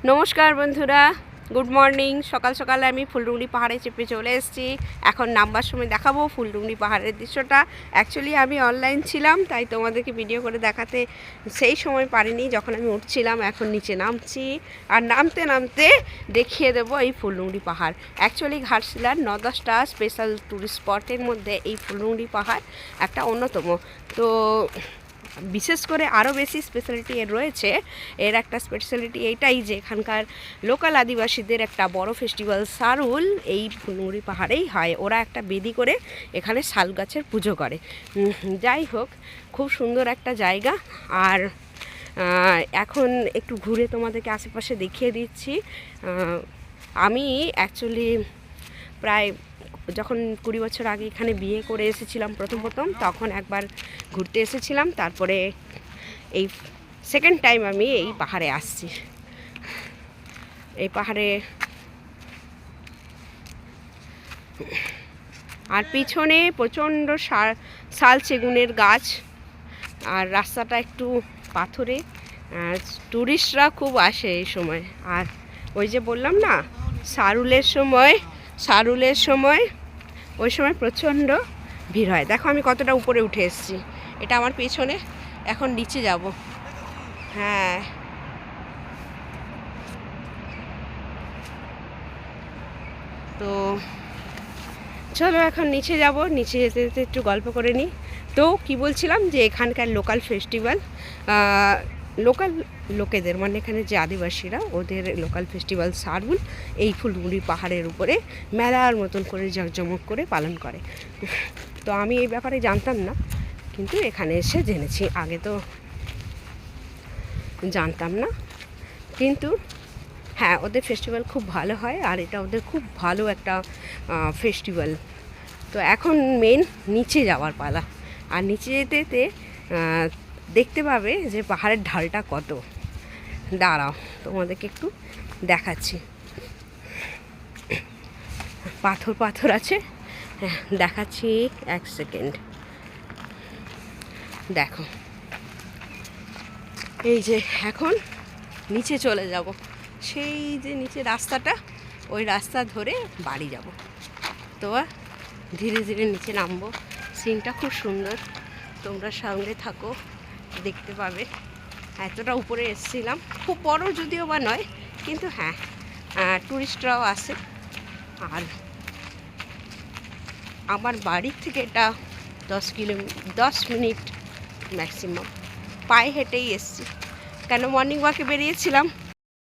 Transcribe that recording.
নমস্কার বন্ধুরা, good morning. সকাল সকালে আমি ফুলডুংরি পাহাড়ে চেপে চলে এসেছি। এখন নামবার সময় দেখাবো ফুলডুংরি পাহাড়ের দৃশ্যটা। অ্যাকচুয়ালি আমি অনলাইন ছিলাম, তাই তোমাদেরকে ভিডিও করে দেখাতে সেই সময় পারিনি যখন আমি উঠছিলাম। এখন নিচে নামছি, আর নামতে নামতে দেখিয়ে দেবো এই ফুলডুংরি পাহাড়। অ্যাকচুয়ালি ঘাটশিলার 9-10টা স্পেশাল ট্যুরিস্ট স্পটের মধ্যে এই ফুলডুংরি পাহাড় একটা অন্যতম। তো বিশেষ করে আরও বেশি স্পেশালিটি এর রয়েছে। এর একটা স্পেশালিটি এইটাই যে এখানকার লোকাল আদিবাসীদের একটা বড় ফেস্টিভ্যাল সারুল এই ফুলডুংরি পাহাড়েই হয়। ওরা একটা বেদি করে এখানে শাল গাছের পুজো করে। যাই হোক, খুব সুন্দর একটা জায়গা। আর এখন একটু ঘুরে তোমাদেরকে আশেপাশে দেখিয়ে দিচ্ছি। আমি অ্যাকচুয়ালি প্রায় যখন 20 বছর আগে এখানে বিয়ে করে এসেছিলাম প্রথম তখন একবার ঘুরতে এসেছিলাম। তারপরে এই সেকেন্ড টাইম আমি এই পাহাড়ে আসছি। এই পাহাড়ে আর পিছনে প্রচণ্ড শাল সেগুনের গাছ, আর রাস্তাটা একটু পাথরে। টুরিস্টরা খুব আসে এই সময়। আর ওই যে বললাম না, সারুলের সময় ওই সময় প্রচণ্ড ভিড় হয়। দেখো আমি কতটা উপরে উঠে এসেছি, এটা আমার পেছনে। এখন নিচে যাব। হ্যাঁ, তো চলো এখন নিচে যাব। নিচে যেতে যেতে একটু গল্প করে নিই। তো কি বলছিলাম, যে এখানকার লোকাল ফেস্টিভ্যাল, লোকাল লোকেদের মানে এখানে যে আদিবাসীরা, ওদের লোকাল ফেস্টিভ্যাল সারুল এই ফুলডুংরি পাহাড়ের উপরে মেলার মতন করে জাঁকজমক করে পালন করে। তো আমি এই ব্যাপারে জানতাম না, কিন্তু এখানে এসে জেনেছি। আগে তো জানতাম না, কিন্তু হ্যাঁ, ওদের ফেস্টিভ্যাল খুব ভালো হয়। আর এটা ওদের খুব ভালো একটা ফেস্টিভ্যাল। তো এখন মেন নিচে যাওয়ার পালা। আর নিচে যেতে যেতে দেখতে পাবে যে পাহাড়ের ঢালটা কত। দাঁড়াও, তোমাদেরকে একটু দেখাচ্ছি। পাথর আছে। হ্যাঁ, দেখাচ্ছি, এক সেকেন্ড। দেখো, এই যে এখন নিচে চলে যাব। সেই যে নিচে রাস্তাটা, ওই রাস্তা ধরে বাড়ি যাব। তো ধীরে ধীরে নিচে নামবো। সিনটা খুব সুন্দর, তোমরা সঙ্গে থাকো, দেখতে পাবে। এতটা উপরে এসেছিলাম, খুব বড় যদিও বা নয়, কিন্তু হ্যাঁ, টুরিস্টরাও আসে। আর আমার বাড়ির থেকে এটা 10 মিনিট ম্যাক্সিমাম পায়ে হেঁটেই এসছি। কেন, মর্নিং ওয়াকে বেরিয়েছিলাম,